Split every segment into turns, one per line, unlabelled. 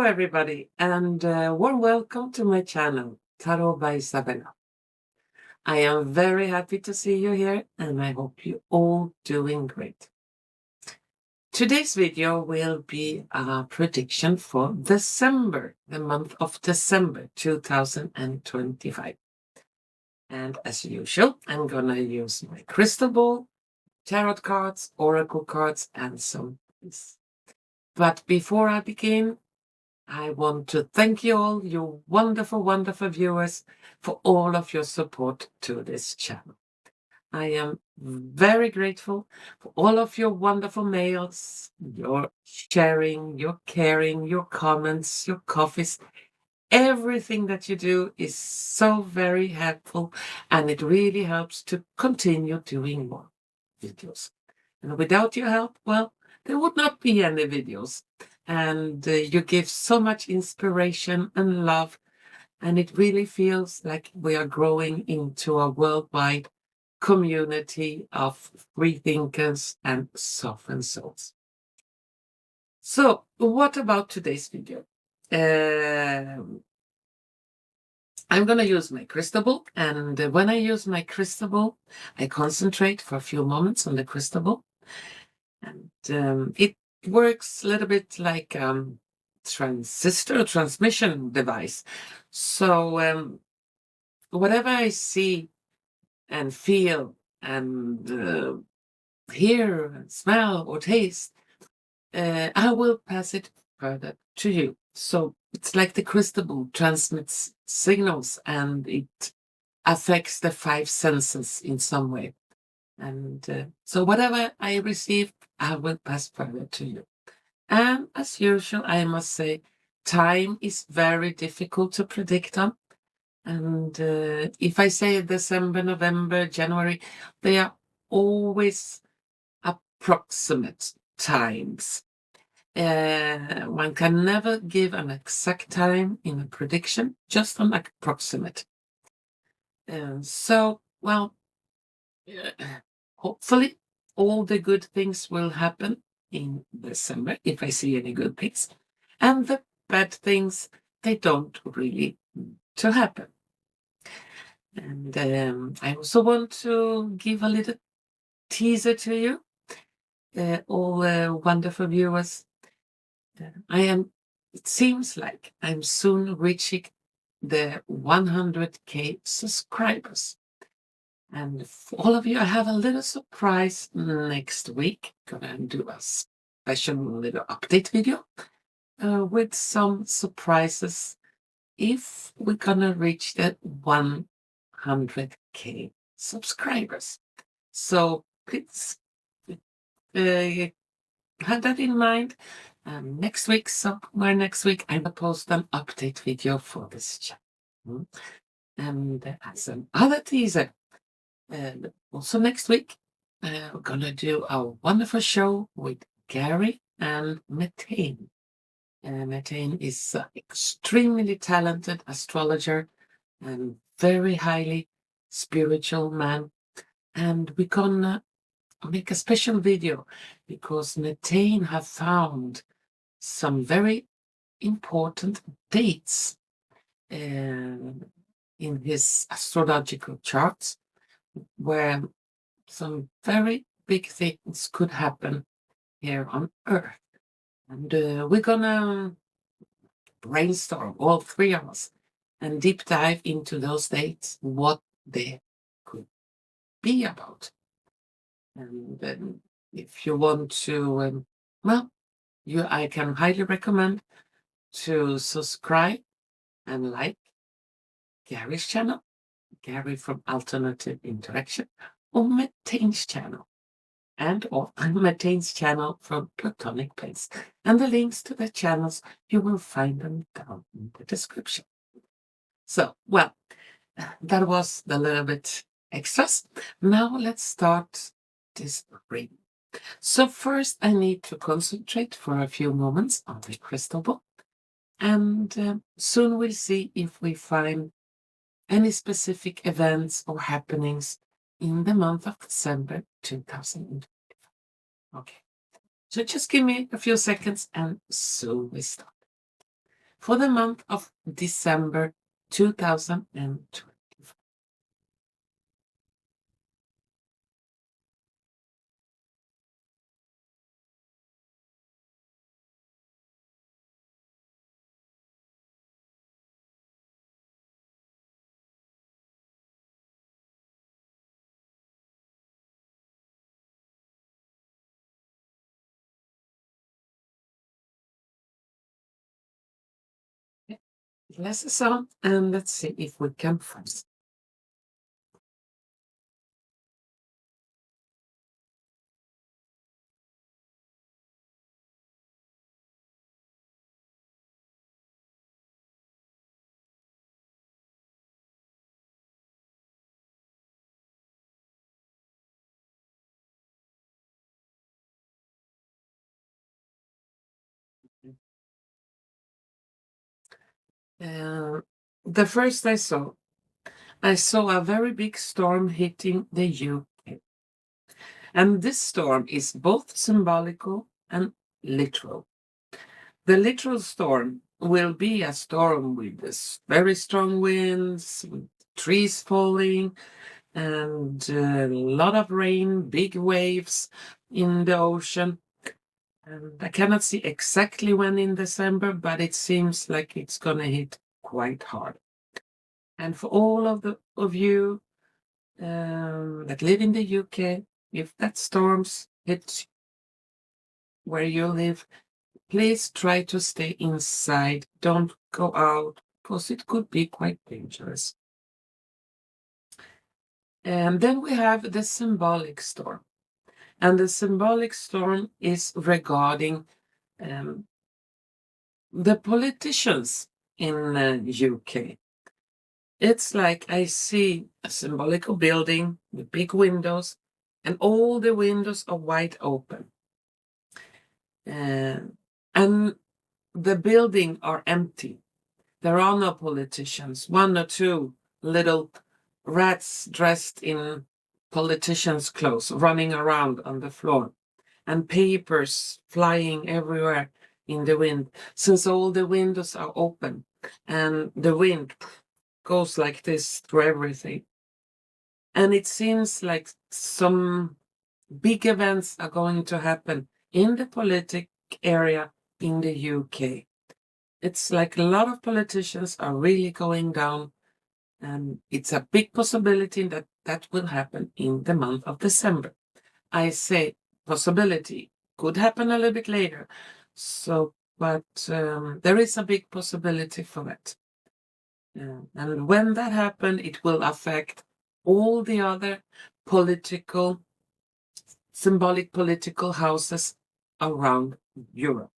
everybody, and warm welcome to my channel, Tarot by Izabela. I am very happy to see you here, and I hope you all doing great. Today's video will be a prediction for December, the month of December 2025. And as usual, I'm gonna use my crystal ball, tarot cards, oracle cards, and some keys. But before I begin, I want to thank you all, you wonderful, wonderful viewers, for all of your support to this channel. I am very grateful for all of your wonderful mails, your sharing, your caring, your comments, your coffees. Everything that you do is so very helpful, and it really helps to continue doing more videos. And without your help, well, there would not be any videos. And you give so much inspiration and love, and it really feels like we are growing into a worldwide community of free thinkers and softened souls. So, what about today's video? I'm going to use my crystal ball, and when I use my crystal ball, I concentrate for a few moments on the crystal ball, and it works a little bit like transistor transmission device. So whatever I see and feel and hear and smell or taste, I will pass it further to you. So it's like the crystal ball transmits signals, and it affects the five senses in some way. And so whatever I receive, I will pass further to you. And as usual, I must say, time is very difficult to predict on. And if I say December, November, January, they are always approximate times. One can never give an exact time in a prediction, just an approximate. Hopefully all the good things will happen in December, if I see any good things. And the bad things, they don't really need to happen. And I also want to give a little teaser to you, all wonderful viewers. It seems like I'm soon reaching the 100K subscribers. And for all of you, I have a little surprise next week. Gonna do a special little update video with some surprises if we're gonna reach the 100K subscribers. So please have that in mind. Somewhere next week, I will post an update video for this channel. And as another teaser, also next week, we're gonna do a wonderful show with Gary and Meten. Meten is an extremely talented astrologer and very highly spiritual man. And we're gonna make a special video because Meten have found some very important dates in his astrological charts where some very big things could happen here on Earth. And we're gonna brainstorm, all three of us, and deep dive into those dates, what they could be about. And then if you want to, I can highly recommend to subscribe and like Gary's channel, Gary from Alternative Interaction, or Meten's channel, or Meten's channel from Plutonic Place. And the links to the channels, you will find them down in the description. So, that was a little bit extras. Now let's start this reading. So first I need to concentrate for a few moments on the crystal ball, and soon we'll see if we find any specific events or happenings in the month of December 2025. Okay, so just give me a few seconds and soon we start. for the month of December 2020. Glasses on, and let's see if we can find. The first I saw a very big storm hitting the UK. And this storm is both symbolical and literal. The literal storm will be a storm with this very strong winds, with trees falling, and a lot of rain, big waves in the ocean. And I cannot see exactly when in December, but it seems like it's going to hit quite hard. And for all of you that live in the UK, if that storms hit where you live, please try to stay inside. Don't go out, because it could be quite dangerous. And then we have the symbolic storm. And the symbolic storm is regarding the politicians in UK. It's like I see a symbolical building with big windows, and all the windows are wide open. And the building are empty. There are no politicians. One or two little rats dressed in politicians' clothes running around on the floor, and papers flying everywhere in the wind, since all the windows are open and the wind goes like this through everything. And it seems like some big events are going to happen in the politic area in the UK. It's like a lot of politicians are really going down, and it's a big possibility that that will happen in the month of December. I say possibility, could happen a little bit later. But there is a big possibility for that. And when that happens, it will affect all the other symbolic political houses around Europe.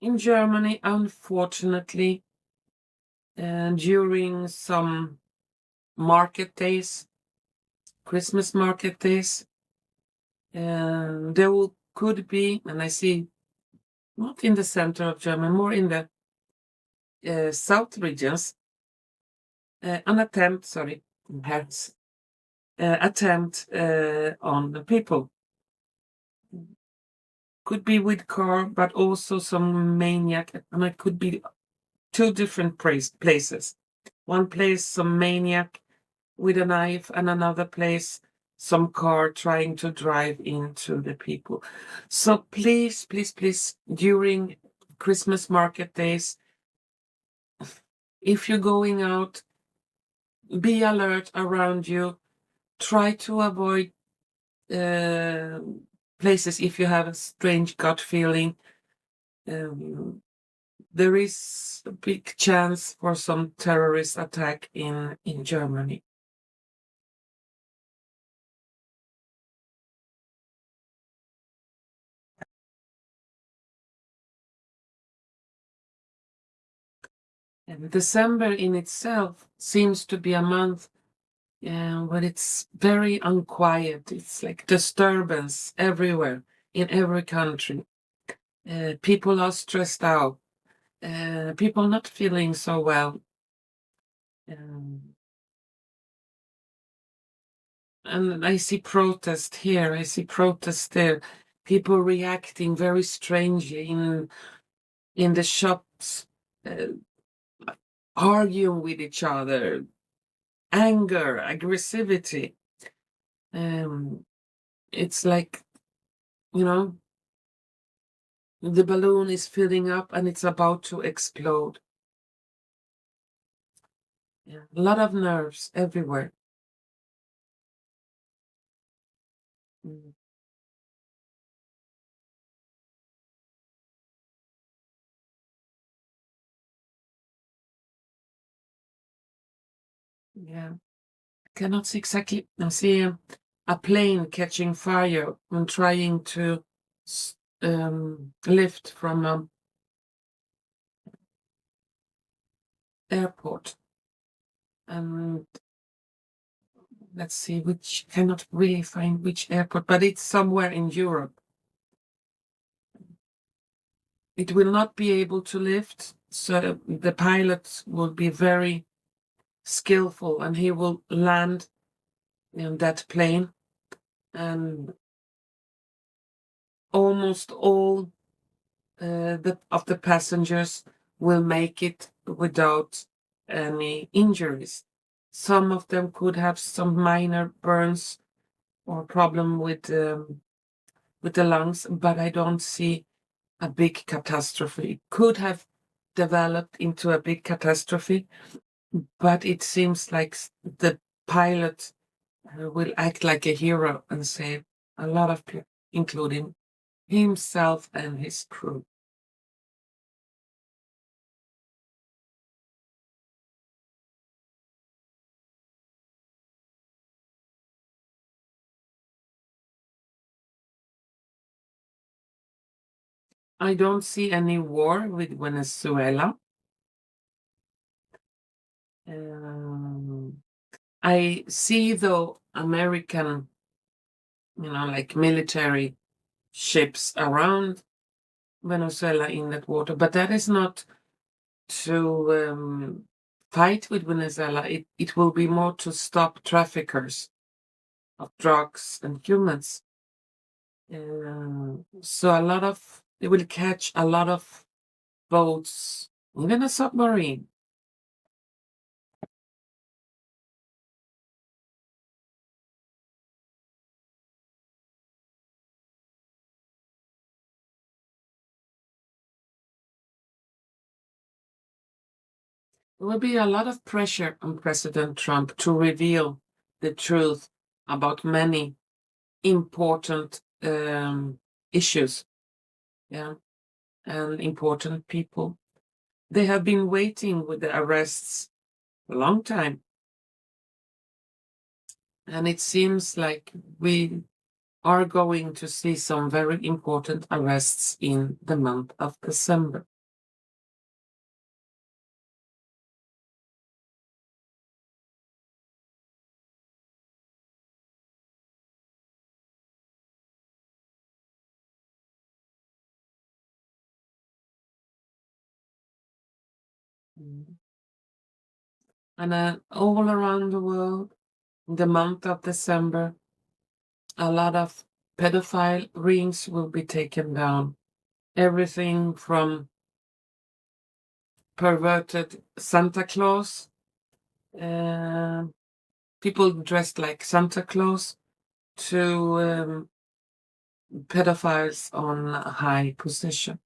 In Germany, unfortunately, during some market days, Christmas market days, there could be, and I see not in the center of Germany, more in the south regions, an attempt, perhaps, attempt on the people. Could be with car, but also some maniac, and it could be two different places. One place, some maniac with a knife, and another place, some car trying to drive into the people. So please, please, please, during Christmas market days, if you're going out, be alert around you. Try to avoid places if you have a strange gut feeling. There is a big chance for some terrorist attack in Germany. And December in itself seems to be a month when it's very unquiet. It's like disturbance everywhere, in every country. People are stressed out. People not feeling so well. And I see protest here, I see protest there, people reacting very strangely in the shops, arguing with each other, anger, aggressivity. It's like, the balloon is filling up and it's about to explode. Yeah, a lot of nerves everywhere. Mm. Yeah, I cannot see exactly. I see a plane catching fire and trying to lift from an airport. And let's see, which cannot really find which airport, but it's somewhere in Europe. It will not be able to lift, so the pilot will be very skillful and he will land in that plane, and almost all of the passengers will make it without any injuries. Some of them could have some minor burns or problem with the lungs, but I don't see a big catastrophe. It could have developed into a big catastrophe, but it seems like the pilot will act like a hero and save a lot of people, including himself and his crew. I don't see any war with Venezuela. I see, though, American, like military ships around Venezuela in that water, but that is not to fight with Venezuela. It will be more to stop traffickers of drugs and humans. So they will catch a lot of boats, even a submarine. There will be a lot of pressure on President Trump to reveal the truth about many important issues, yeah, and important people. They have been waiting with the arrests a long time, and it seems like we are going to see some very important arrests in the month of December. Mm. And all around the world, in the month of December, a lot of pedophile rings will be taken down. Everything from perverted Santa Claus, people dressed like Santa Claus, to pedophiles on a high position.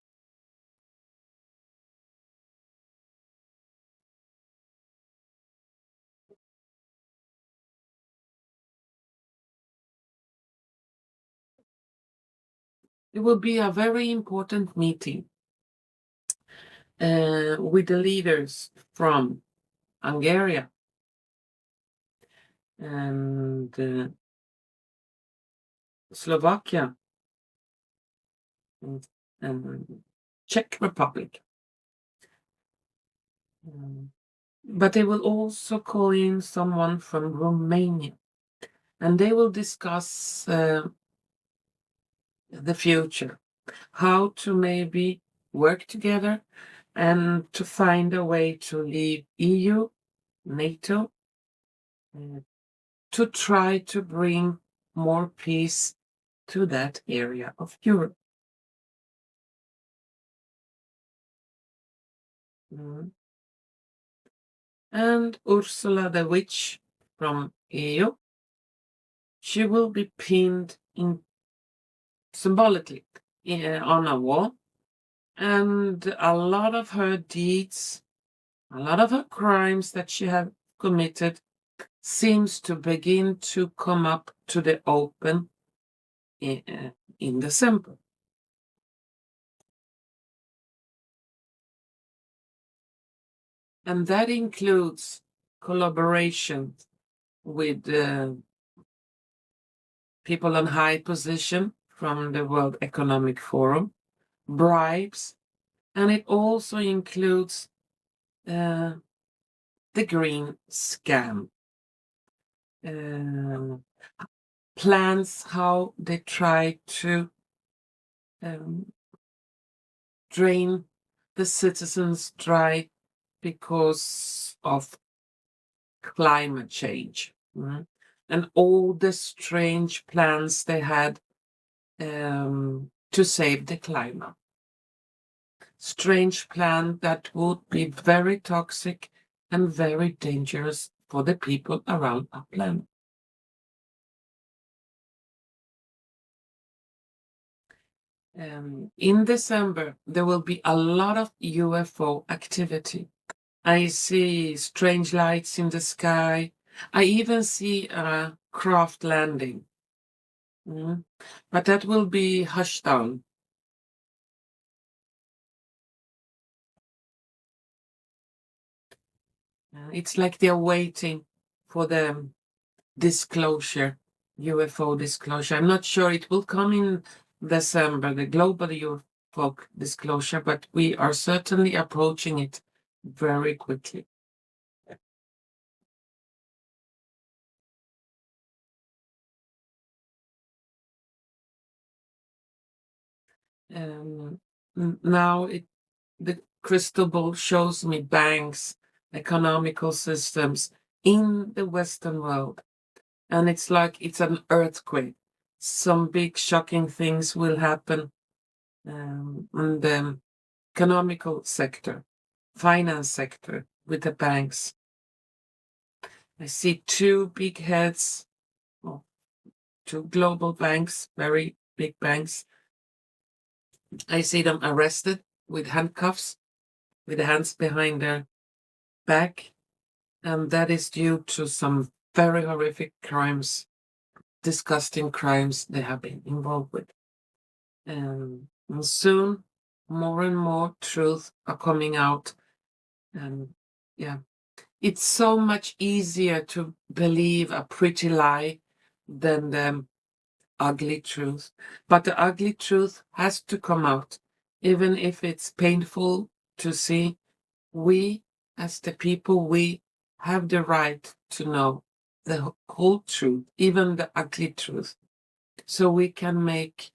It will be a very important meeting with the leaders from Hungary and Slovakia and Czech Republic. But they will also call in someone from Romania, and they will discuss the future, how to maybe work together and to find a way to leave EU, NATO, to to try to bring more peace to that area of Europe. And Ursula the Witch from EU, she will be pinned in symbolically on a wall, and a lot of her deeds, a lot of her crimes that she had committed seems to begin to come up to the open in December. And that includes collaboration with people on high position from the World Economic Forum, bribes, and it also includes the green scam. Plans how they try to drain the citizens dry because of climate change. And all the strange plans they had to save the climate. Strange plan that would be very toxic and very dangerous for the people around our planet. In December, there will be a lot of UFO activity. I see strange lights in the sky. I even see a craft landing. But that will be hushed down. It's like they're waiting for the disclosure, UFO disclosure. I'm not sure it will come in December, the global UFO disclosure, but we are certainly approaching it very quickly. Now the crystal ball shows me banks, economical systems in the Western world. And it's like it's an earthquake. Some big shocking things will happen in the economical sector, finance sector with the banks. I see two big heads, two global banks, very big banks. I see them arrested with handcuffs, with the hands behind their back. And that is due to some very horrific crimes, disgusting crimes they have been involved with. And soon, more and more truth are coming out. And it's so much easier to believe a pretty lie than the ugly truth. But the ugly truth has to come out, even if it's painful to see. We, as the people, we have the right to know the whole truth, even the ugly truth, so we can make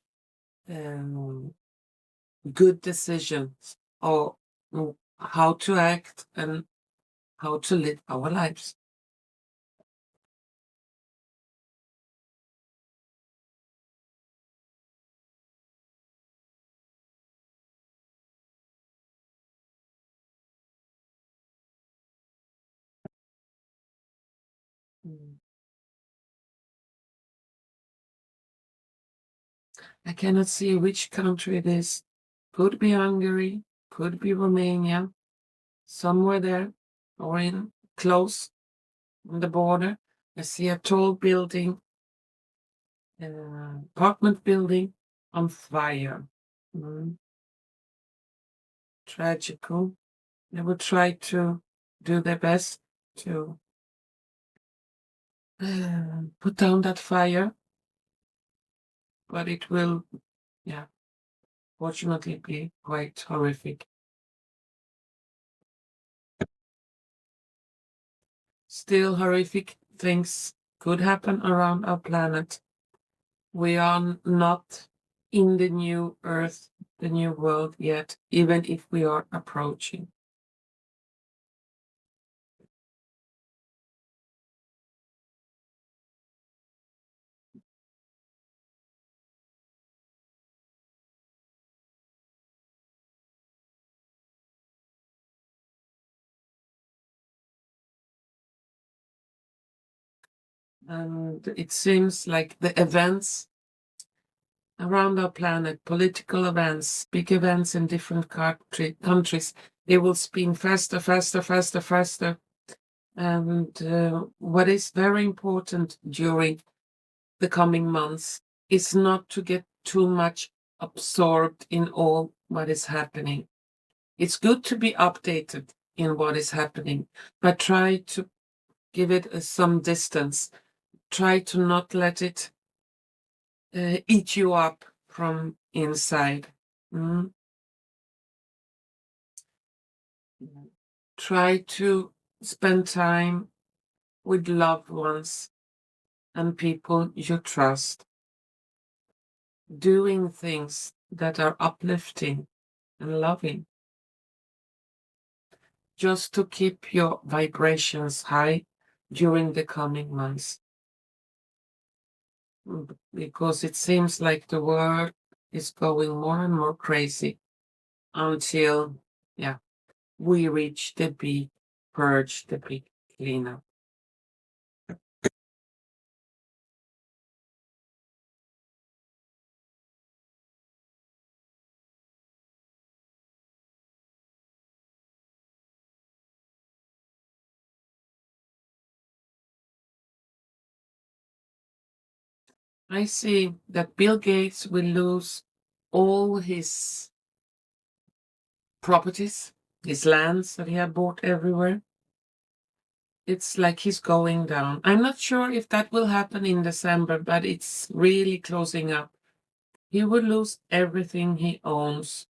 good decisions or how to act and how to live our lives. I cannot see which country it is. Could be Hungary, could be Romania, somewhere there, or in close on the border. I see a tall building, apartment building on fire. Tragical. They will try to do their best to put down that fire, but it will, fortunately be quite horrific. Still, horrific things could happen around our planet. We are not in the new Earth, the new world yet, even if we are approaching. And it seems like the events around our planet, political events, big events in different countries, they will spin faster, faster, faster, faster. And what is very important during the coming months is not to get too much absorbed in all what is happening. It's good to be updated in what is happening, but try to give it some distance. Try to not let it eat you up from inside. Mm. Try to spend time with loved ones and people you trust, doing things that are uplifting and loving, just to keep your vibrations high during the coming months. Because it seems like the world is going more and more crazy until, yeah, we reach the big purge, the big cleanup. I see that Bill Gates will lose all his properties, his lands that he had bought everywhere. It's like he's going down. I'm not sure if that will happen in December, but it's really closing up. He will lose everything he owns,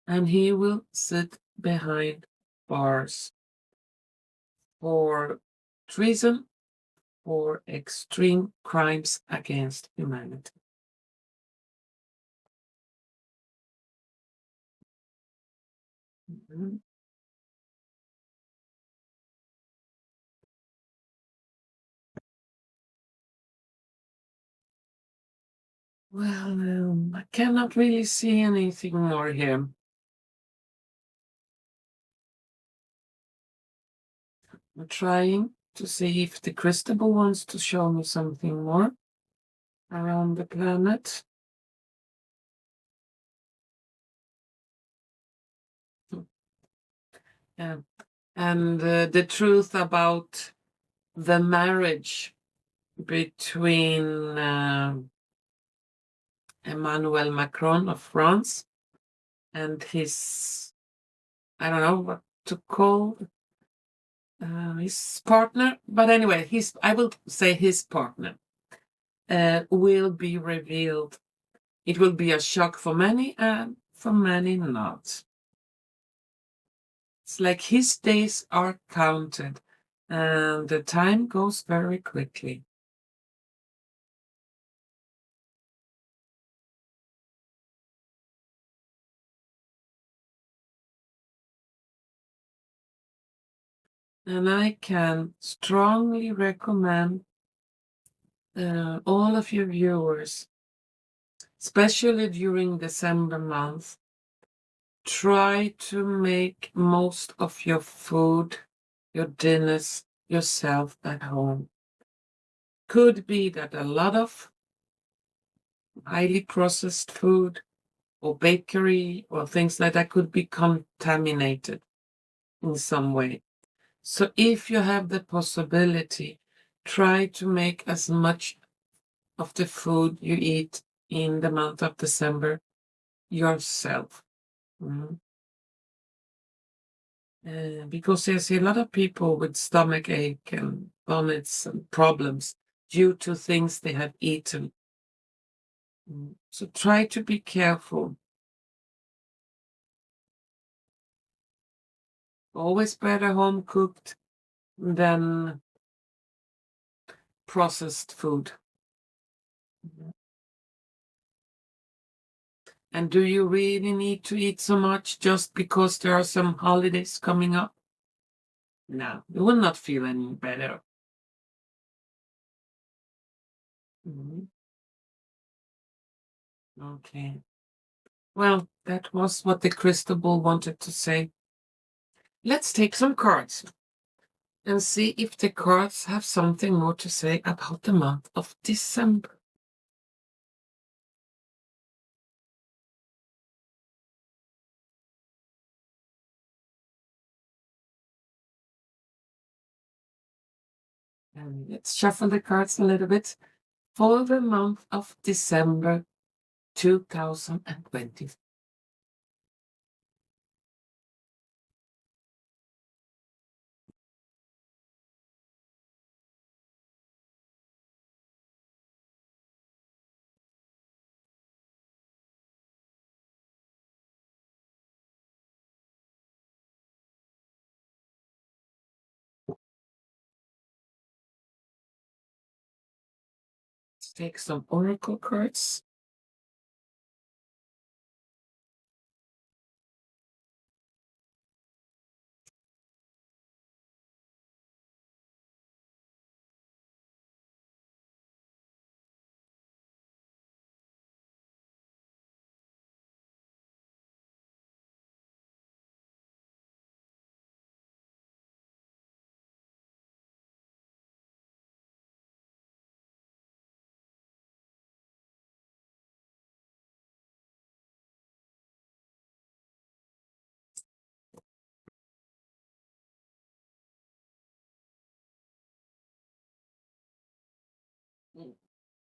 and he will sit behind bars for treason or extreme crimes against humanity. Mhm. Well, I cannot really see anything more here. I'm trying to see if the crystal ball wants to show me something more around the planet. Yeah. And the truth about the marriage between Emmanuel Macron of France and his, I don't know what to call his partner, but anyway, I will say his partner will be revealed. It will be a shock for many and for many not. It's like his days are counted and the time goes very quickly. And I can strongly recommend all of your viewers, especially during December month, try to make most of your food, your dinners yourself at home. Could be that a lot of highly processed food or bakery or things like that could be contaminated in some way. So if you have the possibility, try to make as much of the food you eat in the month of December yourself. Mm. Because there's a lot of people with stomach ache and vomits and problems due to things they have eaten. So try to be careful. Always better home cooked than processed food. And do you really need to eat so much just because there are some holidays coming up? No, you will not feel any better. Mhm. Okay. Well, that was what the crystal ball wanted to say. Let's take some cards. and see if the cards have something more to say about the month of December. And let's shuffle the cards a little bit for the month of December 2020. Let's take some oracle cards.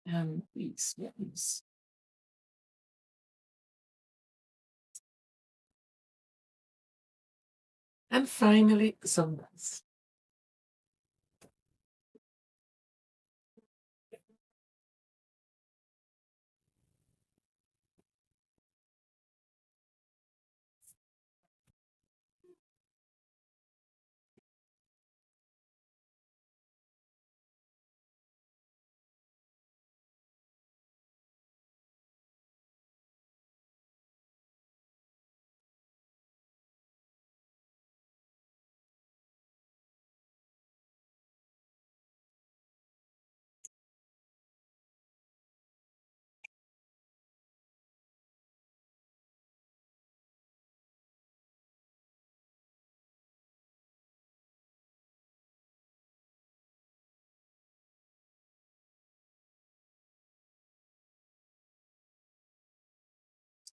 And these ones. And finally, some dice.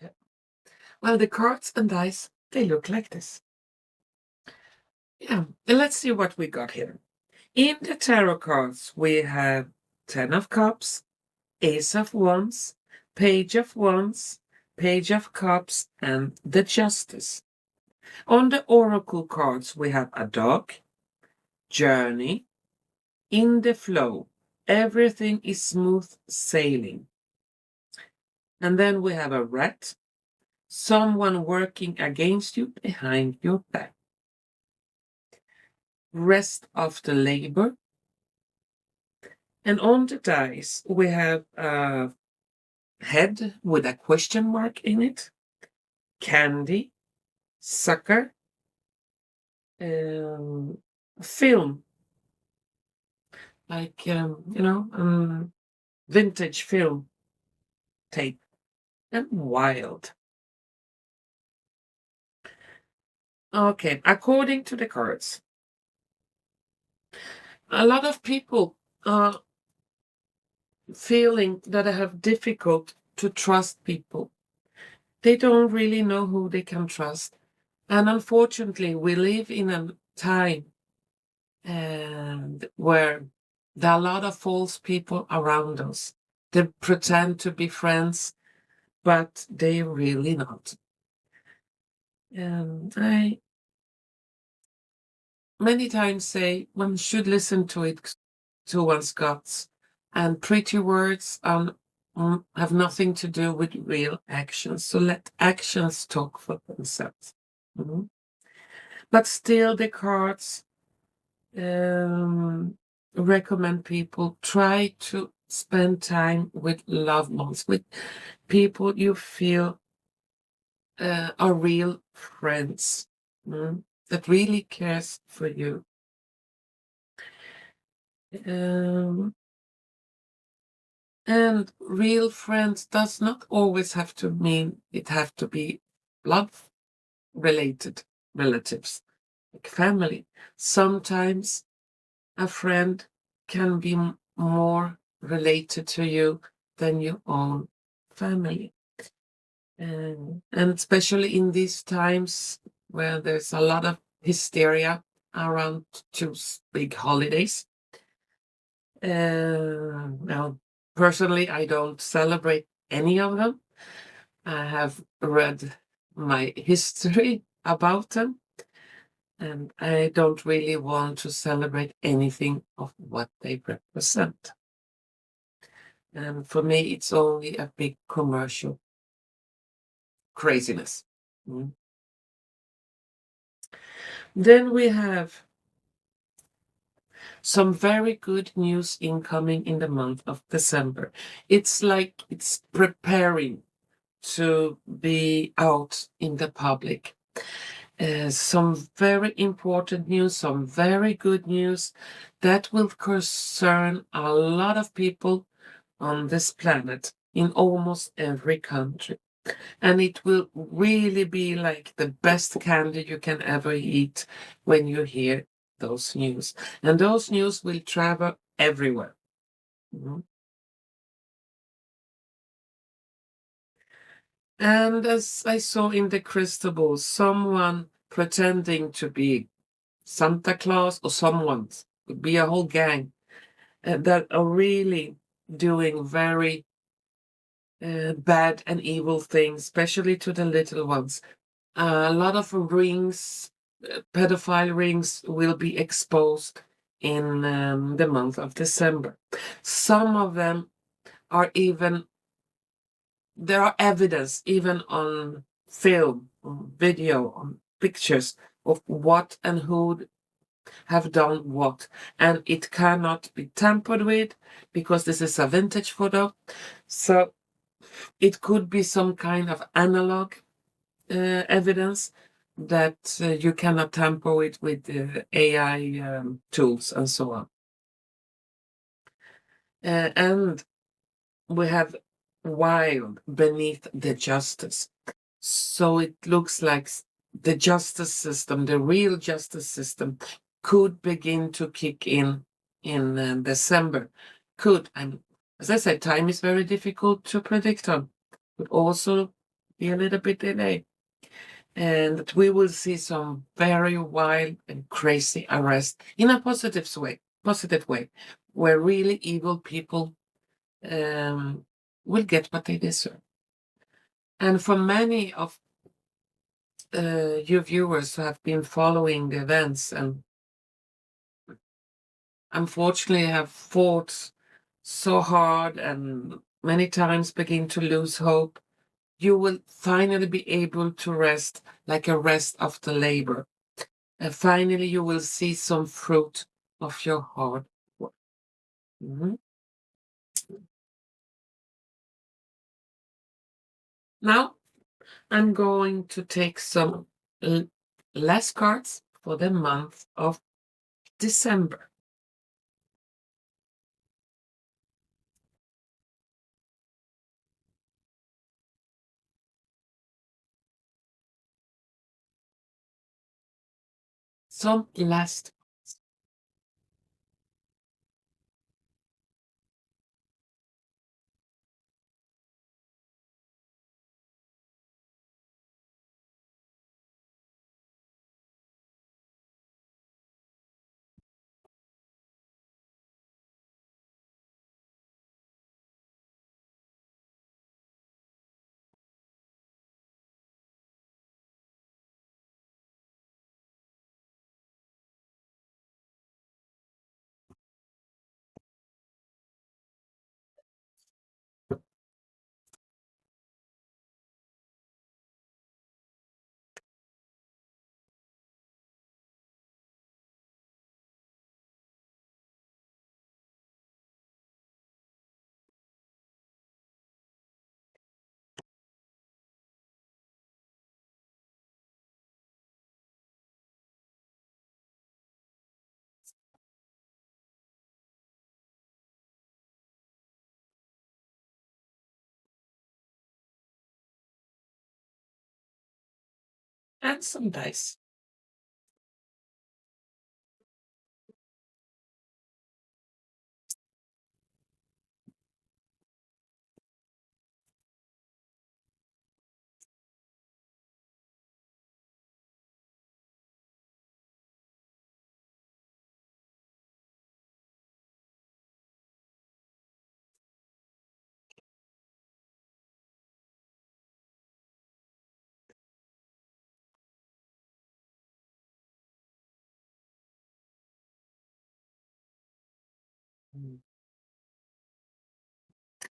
Yeah. Well, the cards and dice, they look like this. Yeah, and let's see what we got here. In the tarot cards, we have 10 of Cups, Ace of Wands, Page of Wands, Page of Cups, and the Justice. On the Oracle cards, we have a dog, journey, in the flow. Everything is smooth sailing. And then we have a rat, someone working against you behind your back. Rest after labor. And on the dice, we have a head with a question mark in it, candy, sucker, film, like, vintage film tape, and wild. Okay, according to the cards, a lot of people are feeling that they have difficult to trust people. They don't really know who they can trust. And unfortunately, we live in a time and where there are a lot of false people around us. They pretend to be friends, but they really not. And I many times say one should listen to one's guts, and pretty words have nothing to do with real actions. So let actions talk for themselves. Mhm. But still, the cards recommend people try to spend time with loved ones, with people you feel are real friends, that really cares for you. And real friends does not always have to mean it have to be blood related relatives. like family. Sometimes a friend can be more related to you than your own family. And especially in these times where there's a lot of hysteria around two big holidays. Well, personally, I don't celebrate any of them. I have read my history about them, and I don't really want to celebrate anything of what they represent. And for me, it's only a big commercial craziness. Mm. Then we have some very good news incoming in the month of December. It's like it's preparing to be out in the public. Some very important news, some very good news that will concern a lot of people on this planet in almost every country. And it will really be like the best candy you can ever eat when you hear those news. And those news will travel everywhere. Mhm. And as I saw in the crystal ball, someone pretending to be Santa Claus or someone, could be a whole gang, that are really doing very bad and evil things, especially to the little ones. A lot of rings, pedophile rings, will be exposed in the month of December. Some of them are even, there are evidence even on film, on video, on pictures of what and who have done what. And it cannot be tampered with because this is a vintage photo. So it could be some kind of analog evidence that you cannot tamper with AI tools and so on. And we have wild beneath the justice. So it looks like the justice system, the real justice system, could begin to kick in December. Could. And as I said, time is very difficult to predict on. Could also be a little bit delayed. And that we will see some very wild and crazy arrests in a positive way, where really evil people will get what they deserve. And for many of you viewers who have been following the events and unfortunately have fought so hard and many times begin to lose hope, you will finally be able to rest like a rest after labor. And finally, you will see some fruit of your hard work. Mhm. Now, I'm going to take some last cards for the month of December. Some last. And some dice.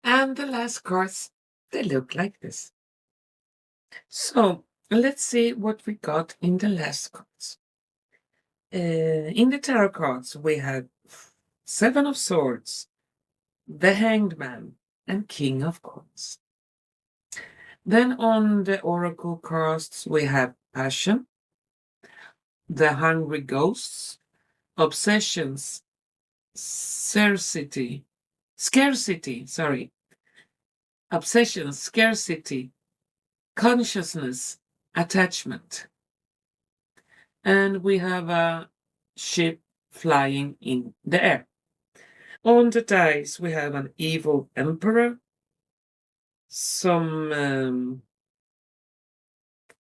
And the last cards, they look like this. So let's see what we got in the last cards. In the tarot cards, we have Seven of Swords, the Hanged Man, and King of Coins. Then on the Oracle cards, we have Passion, the Hungry Ghosts, Obsessions, Scarcity, Obsession, Scarcity, Consciousness, Attachment. And we have a ship flying in the air. On the dice, we have an evil emperor, some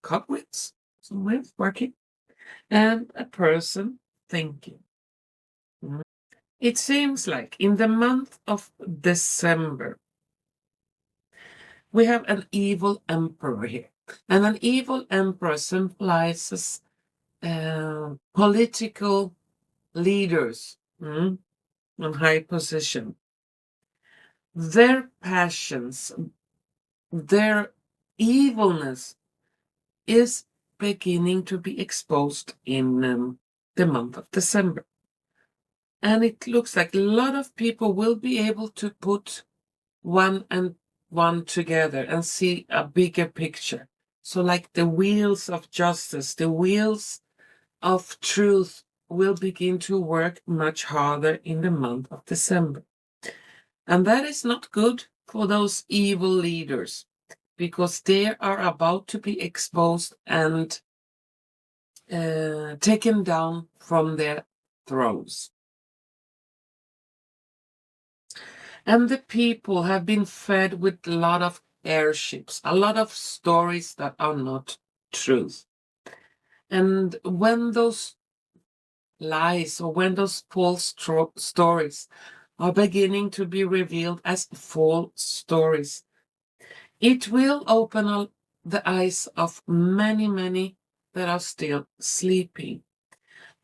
cobwebs, some ways working, and a person thinking. It seems like in the month of December, we have an evil emperor here. And an evil emperor symbolizes political leaders on high position. Their passions, their evilness is beginning to be exposed in the month of December. And it looks like a lot of people will be able to put one and one together and see a bigger picture. So like the wheels of justice, the wheels of truth will begin to work much harder in the month of December. And that is not good for those evil leaders because they are about to be exposed and taken down from their thrones. And the people have been fed with a lot of airships, a lot of stories that are not truth. And when those lies or when those false stories are beginning to be revealed as false stories, it will open the eyes of many, many that are still sleeping.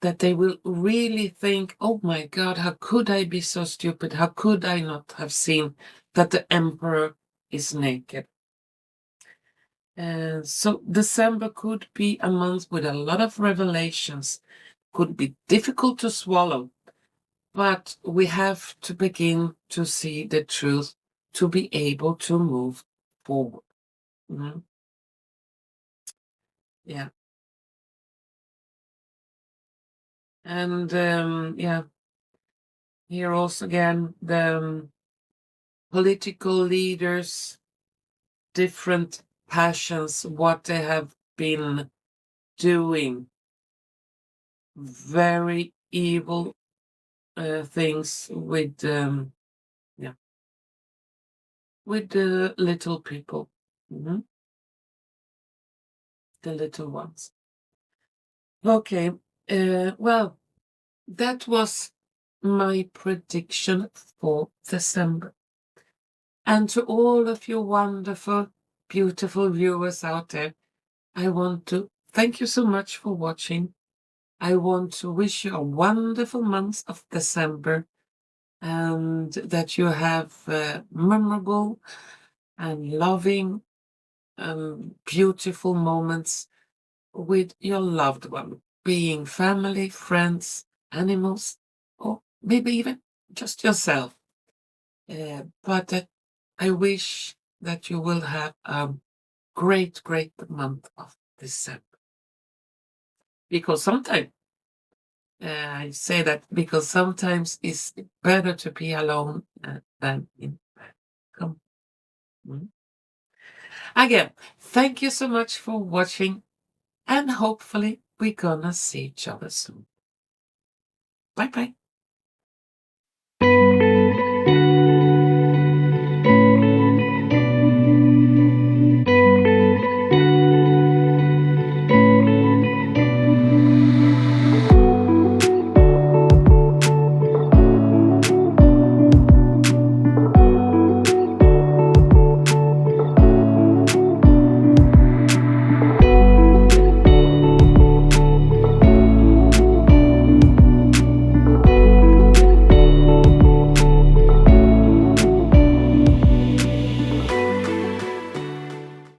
That they will really think, oh my God, how could I be so stupid? How could I not have seen that the emperor is naked? So December could be a month with a lot of revelations, could be difficult to swallow, but we have to begin to see the truth to be able to move forward. Mm-hmm. Yeah. And yeah, here also again, the political leaders, different passions, what they have been doing, very evil things with with the little people, the little ones. Okay, well, that was my prediction for December. And to all of you wonderful, beautiful viewers out there, I want to thank you so much for watching. I want to wish you a wonderful month of December and that you have memorable and loving and beautiful moments with your loved one, being family, friends, animals, or maybe even just yourself. But I wish that you will have a great, great month of December. Because sometimes, I say that because sometimes it's better to be alone than in company. Again, thank you so much for watching, and hopefully we're gonna see each other soon. Bye bye.